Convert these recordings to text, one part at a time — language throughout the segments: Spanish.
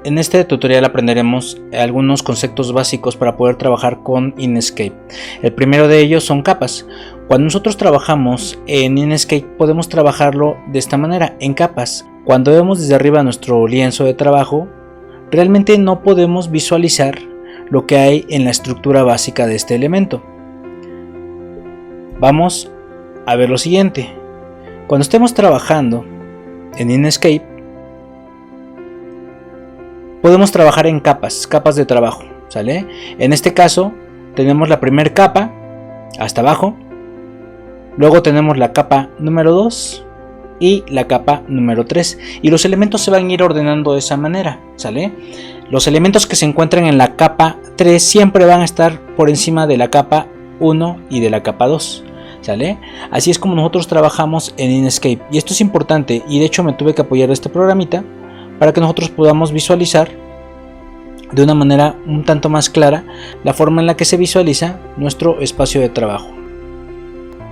En este tutorial aprenderemos algunos conceptos básicos para poder trabajar con Inkscape. El primero de ellos son capas. Cuando nosotros trabajamos en Inkscape podemos trabajarlo de esta manera, en capas. Cuando vemos desde arriba nuestro lienzo de trabajo, realmente no podemos visualizar lo que hay en la estructura básica de este elemento. Vamos a ver lo siguiente. Cuando estemos trabajando en Inkscape, podemos trabajar en capas de trabajo, ¿sale? En este caso tenemos la primera capa hasta abajo, luego tenemos la capa número 2 y la capa número 3, y los elementos se van a ir ordenando de esa manera, ¿sale? Los elementos que se encuentran en la capa 3 siempre van a estar por encima de la capa 1 y de la capa 2, ¿sale? Así es como nosotros trabajamos en Inkscape, y esto es importante, y de hecho me tuve que apoyar de este programita para que nosotros podamos visualizar de una manera un tanto más clara la forma en la que se visualiza nuestro espacio de trabajo.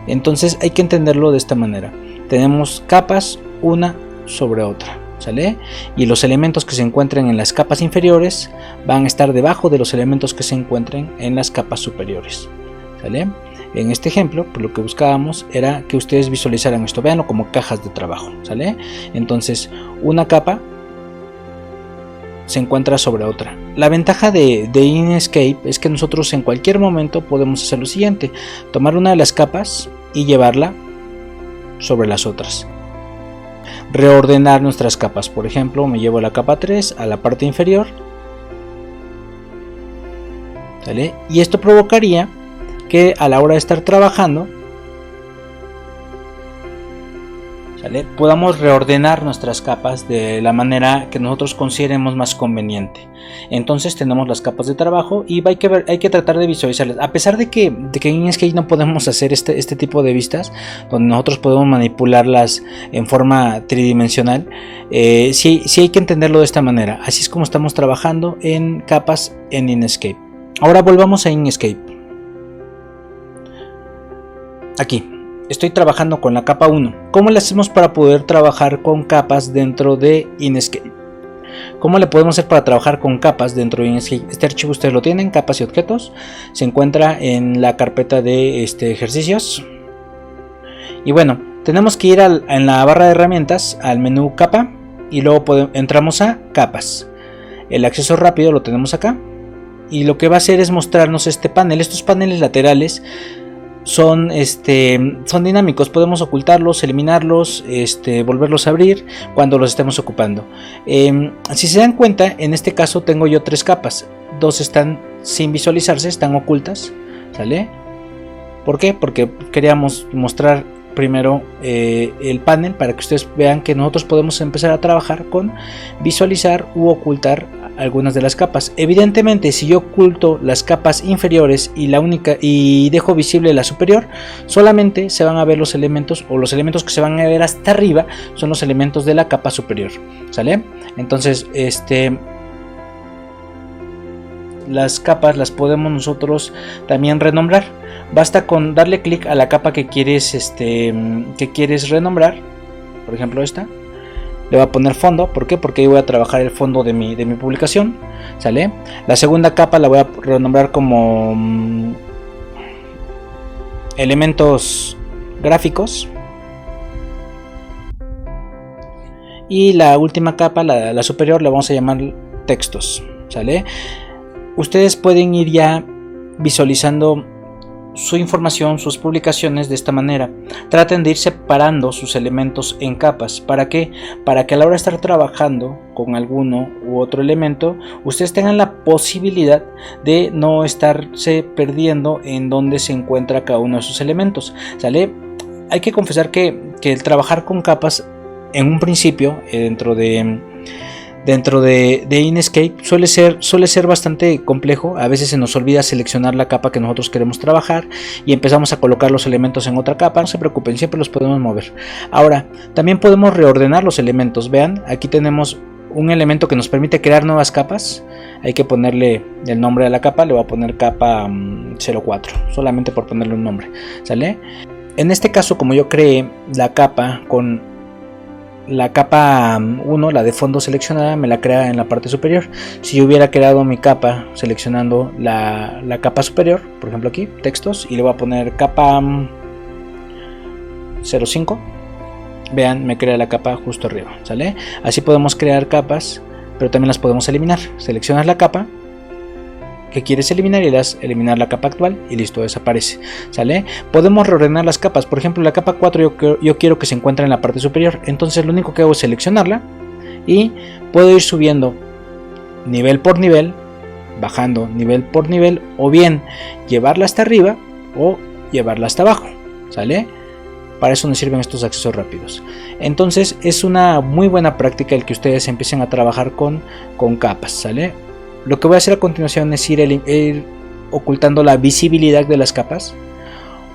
Entonces hay que entenderlo de esta manera. Tenemos capas una sobre otra, ¿sale? Y los elementos que se encuentren en las capas inferiores van a estar debajo de los elementos que se encuentren en las capas superiores, ¿sale? En este ejemplo, pues lo que buscábamos era que ustedes visualizaran esto, véanlo como cajas de trabajo, ¿sale? Entonces, una capa se encuentra sobre otra. La ventaja de Inkscape es que nosotros en cualquier momento podemos hacer lo siguiente: tomar una de las capas y llevarla sobre las otras, reordenar nuestras capas. Por ejemplo, me llevo la capa 3 a la parte inferior, ¿sale? Y esto provocaría que a la hora de estar trabajando, ¿sale?, podamos reordenar nuestras capas de la manera que nosotros consideremos más conveniente. Entonces tenemos las capas de trabajo y hay que tratar de visualizarlas. A pesar de que en Inkscape no podemos hacer este tipo de vistas donde nosotros podemos manipularlas en forma tridimensional, sí hay que entenderlo de esta manera. Así es como estamos trabajando en capas en Inkscape. Ahora volvamos a Inkscape. Aquí estoy trabajando con la capa 1. ¿Cómo le hacemos para poder trabajar con capas dentro de Inkscape? ¿Cómo le podemos hacer para trabajar con capas dentro de Inkscape? Este archivo ustedes lo tienen, capas y objetos. Se encuentra en la carpeta de ejercicios. Y bueno, tenemos que ir en la barra de herramientas al menú capa y luego entramos a capas. El acceso rápido lo tenemos acá. Y lo que va a hacer es mostrarnos este panel. Estos paneles laterales son dinámicos, podemos ocultarlos, eliminarlos, volverlos a abrir cuando los estemos ocupando. Si se dan cuenta, en este caso tengo yo 3 capas, 2 están sin visualizarse, están ocultas, ¿sale? ¿Por qué? Porque queríamos mostrar primero el panel para que ustedes vean que nosotros podemos empezar a trabajar con visualizar u ocultar algunas de las capas. Evidentemente, si yo oculto las capas inferiores y dejo visible la superior, solamente se van a ver los elementos, o los elementos que se van a ver hasta arriba son los elementos de la capa superior, ¿sale? Entonces, las capas las podemos nosotros también renombrar. Basta con darle clic a la capa que quieres renombrar. Por ejemplo, esta le voy a poner fondo. ¿Por qué? Porque ahí voy a trabajar el fondo de mi publicación, ¿sale? La segunda capa la voy a renombrar como elementos gráficos. Y la última capa, la superior, la vamos a llamar textos, ¿sale? Ustedes pueden ir ya visualizando su información, sus publicaciones de esta manera. Traten de ir separando sus elementos en capas. ¿Para qué? Para que a la hora de estar trabajando con alguno u otro elemento, ustedes tengan la posibilidad de no estarse perdiendo en dónde se encuentra cada uno de sus elementos, ¿sale? Hay que confesar que el trabajar con capas en un principio dentro de Inkscape suele ser bastante complejo. A veces se nos olvida seleccionar la capa que nosotros queremos trabajar y empezamos a colocar los elementos en otra capa. No se preocupen, siempre los podemos mover. Ahora, también podemos reordenar los elementos. Vean, aquí tenemos un elemento que nos permite crear nuevas capas. Hay que ponerle el nombre a la capa. Le voy a poner capa 04, solamente por ponerle un nombre, ¿sale? En este caso, como yo creé la capa con la capa 1, la de fondo seleccionada, me la crea en la parte superior. Si yo hubiera creado mi capa seleccionando la capa superior, por ejemplo aquí, textos, y le voy a poner capa 05, vean, me crea la capa justo arriba, ¿sale? Así podemos crear capas, pero también las podemos eliminar. Seleccionas la capa que quieres eliminar y le das eliminar la capa actual y listo, desaparece, ¿sale? Podemos reordenar las capas. Por ejemplo, la capa 4 yo quiero que se encuentre en la parte superior, entonces lo único que hago es seleccionarla y puedo ir subiendo nivel por nivel, bajando nivel por nivel, o bien llevarla hasta arriba o llevarla hasta abajo, ¿sale? Para eso nos sirven estos accesos rápidos. Entonces es una muy buena práctica el que ustedes empiecen a trabajar con capas, ¿sale? Lo que voy a hacer a continuación es ir ocultando la visibilidad de las capas.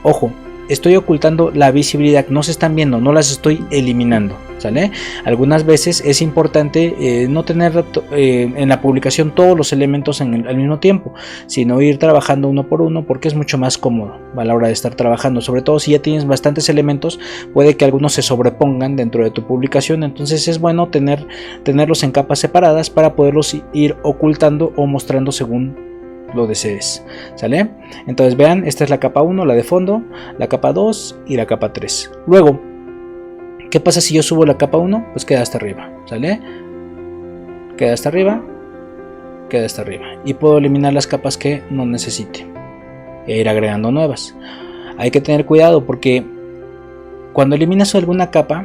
Ojo, estoy ocultando la visibilidad, no se están viendo, no las estoy eliminando, ¿sale? Algunas veces es importante no tener en la publicación todos los elementos al mismo tiempo, sino ir trabajando uno por uno, porque es mucho más cómodo a la hora de estar trabajando. Sobre todo si ya tienes bastantes elementos, puede que algunos se sobrepongan dentro de tu publicación, entonces es bueno tenerlos en capas separadas para poderlos ir ocultando o mostrando según lo desees, ¿sale? Entonces vean, esta es la capa 1, la de fondo, la capa 2 y la capa 3. Luego, ¿qué pasa si yo subo la capa 1? Pues queda hasta arriba, ¿sale? Queda hasta arriba, queda hasta arriba. Y puedo eliminar las capas que no necesite e ir agregando nuevas. Hay que tener cuidado porque cuando eliminas alguna capa,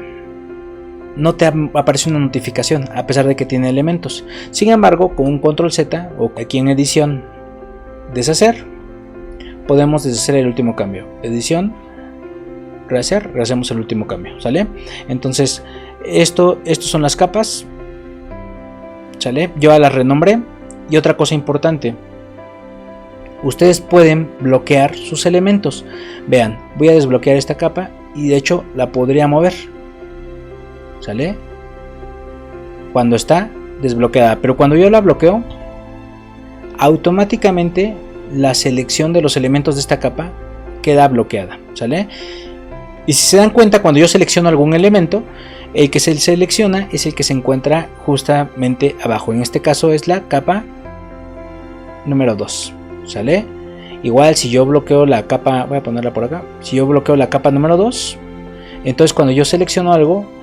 no te aparece una notificación a pesar de que tiene elementos. Sin embargo, con un control Z o aquí en edición deshacer, podemos deshacer el último cambio. Edición, rehacer, rehacemos el último cambio, ¿sale? Entonces estos son las capas, ¿sale? Yo las renombré. Y otra cosa importante, ustedes pueden bloquear sus elementos. Vean, voy a desbloquear esta capa y de hecho la podría mover, ¿sale? Cuando está desbloqueada, pero cuando yo la bloqueo, automáticamente la selección de los elementos de esta capa queda bloqueada, ¿sale? Y si se dan cuenta, cuando yo selecciono algún elemento, el que se selecciona es el que se encuentra justamente abajo. En este caso es la capa número 2, ¿sale? Igual si yo bloqueo la capa, voy a ponerla por acá, si yo bloqueo la capa número 2, entonces cuando yo selecciono algo,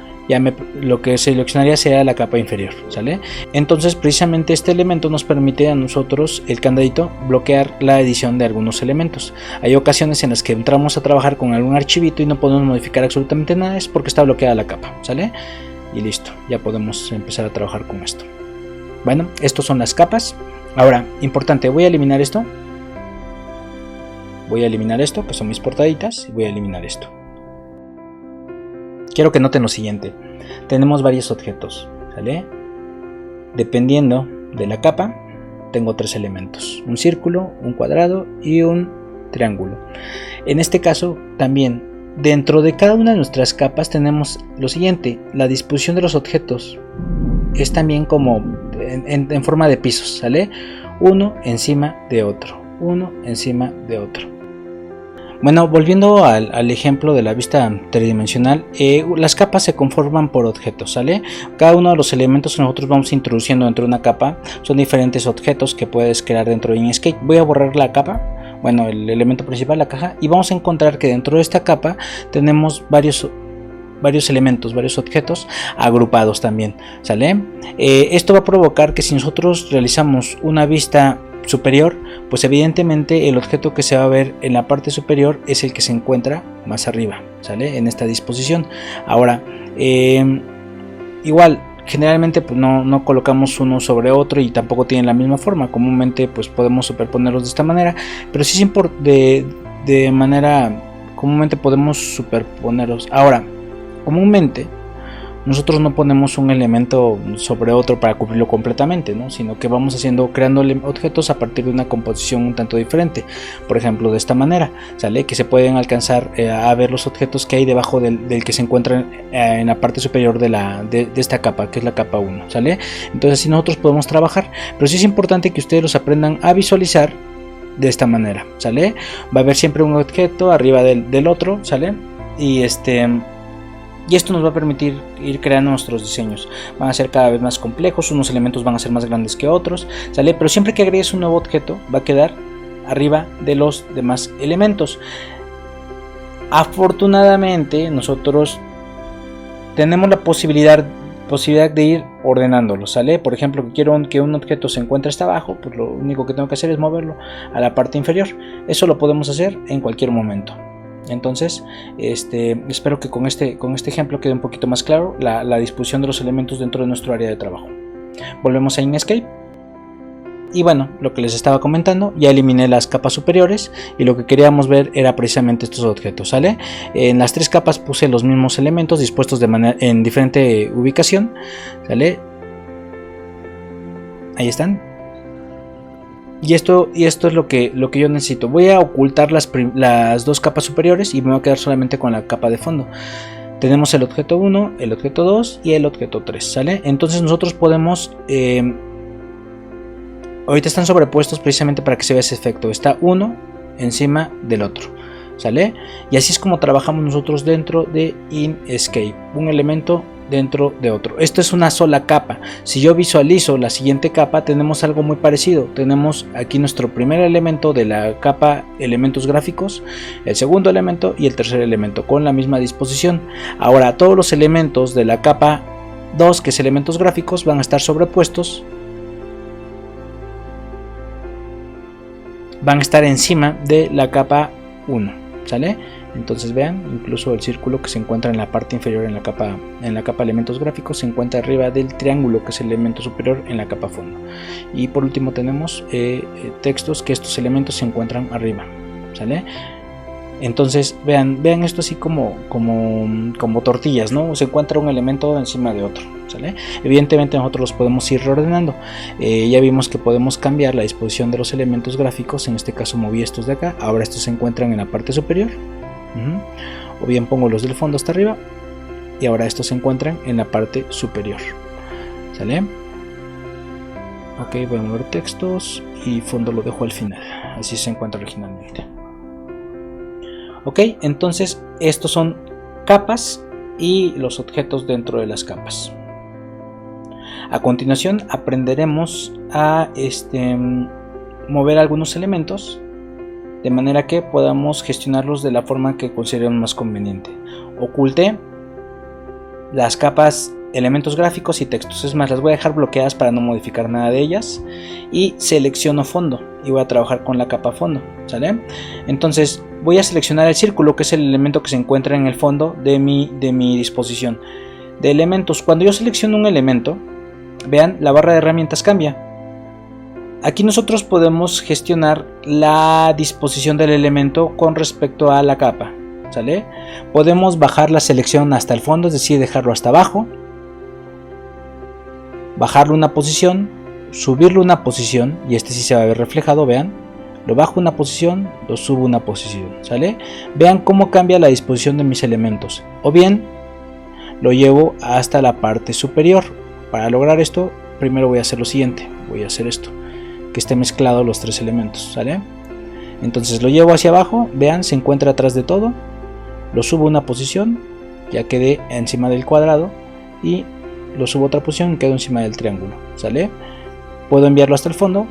lo que seleccionaría sería la capa inferior, ¿sale? Entonces precisamente este elemento nos permite a nosotros, el candadito, bloquear la edición de algunos elementos. Hay ocasiones en las que entramos a trabajar con algún archivito y no podemos modificar absolutamente nada, es porque está bloqueada la capa, ¿sale? Y listo, ya podemos empezar a trabajar con esto. Bueno, estos son las capas. Ahora, importante, voy a eliminar esto. Voy a eliminar esto, que son mis portaditas, y voy a eliminar esto. Quiero que noten lo siguiente, tenemos varios objetos, ¿sale? Dependiendo de la capa, tengo 3 elementos, un círculo, un cuadrado y un triángulo. En este caso, también, dentro de cada una de nuestras capas tenemos lo siguiente, la disposición de los objetos es también como en forma de pisos, ¿sale? Uno encima de otro, uno encima de otro. Bueno, volviendo al ejemplo de la vista tridimensional, las capas se conforman por objetos, ¿sale? Cada uno de los elementos que nosotros vamos introduciendo dentro de una capa son diferentes objetos que puedes crear dentro de Inkscape. Voy a borrar la capa, bueno, el elemento principal, la caja, y vamos a encontrar que dentro de esta capa tenemos varios elementos, varios objetos agrupados también, ¿sale? Esto va a provocar que si nosotros realizamos una vista superior, pues evidentemente el objeto que se va a ver en la parte superior es el que se encuentra más arriba, ¿sale? En esta disposición. Ahora, igual, generalmente pues no colocamos uno sobre otro y tampoco tienen la misma forma. Comúnmente pues podemos superponerlos de esta manera, pero sí es importante de manera, comúnmente podemos superponerlos. Ahora, comúnmente nosotros no ponemos un elemento sobre otro para cubrirlo completamente, ¿no? Sino que vamos creando objetos a partir de una composición un tanto diferente. Por ejemplo, de esta manera, ¿sale? Que se pueden alcanzar a ver los objetos que hay debajo del que se encuentran en la parte superior de esta capa, que es la capa 1, ¿sale? Entonces así nosotros podemos trabajar, pero sí es importante que ustedes los aprendan a visualizar de esta manera, ¿sale? Va a haber siempre un objeto arriba del otro, ¿sale? Y Y esto nos va a permitir ir creando nuestros diseños. Van a ser cada vez más complejos, unos elementos van a ser más grandes que otros, ¿sale? Pero siempre que agregues un nuevo objeto va a quedar arriba de los demás elementos. Afortunadamente nosotros tenemos la posibilidad de ir ordenándolo, ¿sale? Por ejemplo, que quiero que un objeto se encuentre hasta abajo, pues lo único que tengo que hacer es moverlo a la parte inferior. Eso lo podemos hacer en cualquier momento. Entonces, espero que con este ejemplo quede un poquito más claro la disposición de los elementos dentro de nuestro área de trabajo. Volvemos a Inkscape. Y bueno, lo que les estaba comentando, ya eliminé las capas superiores y lo que queríamos ver era precisamente estos objetos, ¿sale? En las tres capas puse los mismos elementos dispuestos en diferente ubicación, ¿sale? Ahí están. Y esto es lo que yo necesito. Voy a ocultar las dos capas superiores y me voy a quedar solamente con la capa de fondo. Tenemos el objeto 1, el objeto 2 y el objeto 3, ¿sale? Entonces nosotros podemos... ahorita están sobrepuestos precisamente para que se vea ese efecto. Está uno encima del otro, ¿sale? Y así es como trabajamos nosotros dentro de Inkscape. Un elemento dentro de otro. Esto es una sola capa. Si yo visualizo la siguiente capa, tenemos algo muy parecido. Tenemos aquí nuestro primer elemento de la capa elementos gráficos, el segundo elemento y el tercer elemento con la misma disposición. Ahora todos los elementos de la capa 2, que es elementos gráficos, van a estar sobrepuestos. Van a estar encima de la capa 1, ¿sale? Entonces vean, incluso el círculo que se encuentra en la parte inferior en la capa elementos gráficos se encuentra arriba del triángulo que es el elemento superior en la capa fondo. Y por último tenemos textos, que estos elementos se encuentran arriba, ¿sale? Entonces vean esto así como tortillas, ¿no? Se encuentra un elemento encima de otro, ¿sale? Evidentemente nosotros los podemos ir reordenando. Ya vimos que podemos cambiar la disposición de los elementos gráficos. En este caso moví estos de acá, ahora estos se encuentran en la parte superior. O bien pongo los del fondo hasta arriba y ahora estos se encuentran en la parte superior, ¿sale? Ok, voy a mover textos y fondo lo dejo al final, así se encuentra originalmente. Ok, entonces estos son capas y los objetos dentro de las capas. A continuación aprenderemos a mover algunos elementos de manera que podamos gestionarlos de la forma que consideremos más conveniente. Oculté las capas elementos gráficos y textos, es más, las voy a dejar bloqueadas para no modificar nada de ellas, y selecciono fondo y voy a trabajar con la capa fondo, ¿sale? Entonces voy a seleccionar el círculo, que es el elemento que se encuentra en el fondo de mi disposición de elementos. Cuando yo selecciono un elemento, vean, la barra de herramientas cambia. Aquí nosotros podemos gestionar la disposición del elemento con respecto a la capa, ¿sale? Podemos bajar la selección hasta el fondo, es decir, dejarlo hasta abajo, bajarlo una posición, subirlo una posición, y este sí se va a ver reflejado, vean, lo bajo una posición, lo subo una posición, ¿sale? Vean cómo cambia la disposición de mis elementos, o bien lo llevo hasta la parte superior. Para lograr esto, primero voy a hacer lo siguiente, voy a hacer esto, que esté mezclado los tres elementos, ¿sale? Entonces lo llevo hacia abajo, vean, se encuentra atrás de todo, lo subo una posición, ya quedé encima del cuadrado, y lo subo a otra posición, quedo encima del triángulo, ¿sale? Puedo enviarlo hasta el fondo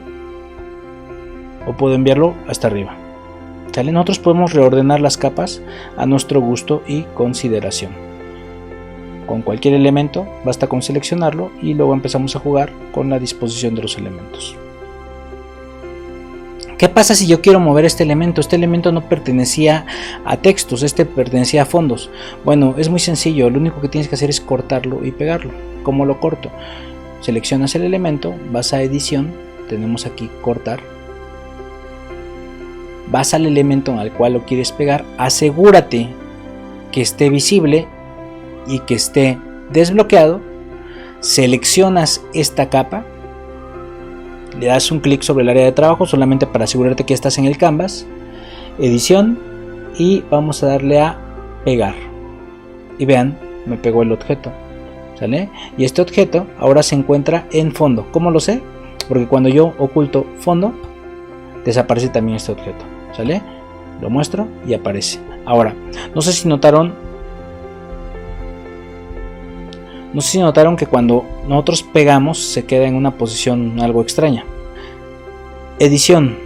o puedo enviarlo hasta arriba, ¿sale? Nosotros podemos reordenar las capas a nuestro gusto y consideración. Con cualquier elemento basta con seleccionarlo y luego empezamos a jugar con la disposición de los elementos. ¿Qué pasa si yo quiero mover este elemento? Este elemento no pertenecía a textos, este pertenecía a fondos. Bueno, es muy sencillo, lo único que tienes que hacer es cortarlo y pegarlo. ¿Cómo lo corto? Seleccionas el elemento, vas a edición, tenemos aquí cortar. Vas al elemento al cual lo quieres pegar, asegúrate que esté visible y que esté desbloqueado. Seleccionas esta capa. Le das un clic sobre el área de trabajo solamente para asegurarte que estás en el canvas, edición, y vamos a darle a pegar y vean, me pegó el objeto, ¿sale? Y este objeto ahora se encuentra en fondo. ¿Cómo lo sé? Porque cuando yo oculto fondo desaparece también este objeto, ¿sale? Lo muestro y aparece. Ahora, no sé si notaron No sé si notaron que cuando nosotros pegamos se queda en una posición algo extraña. Edición.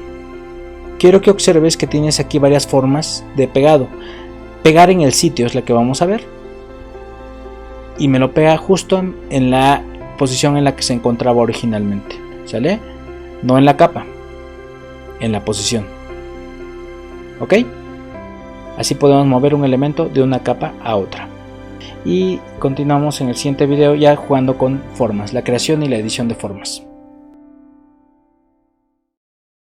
Quiero que observes que tienes aquí varias formas de pegado. Pegar en el sitio es la que vamos a ver. Y me lo pega justo en la posición en la que se encontraba originalmente. ¿Sale? No en la capa. En la posición. ¿Ok? Así podemos mover un elemento de una capa a otra. Y continuamos en el siguiente video ya jugando con formas, la creación y la edición de formas.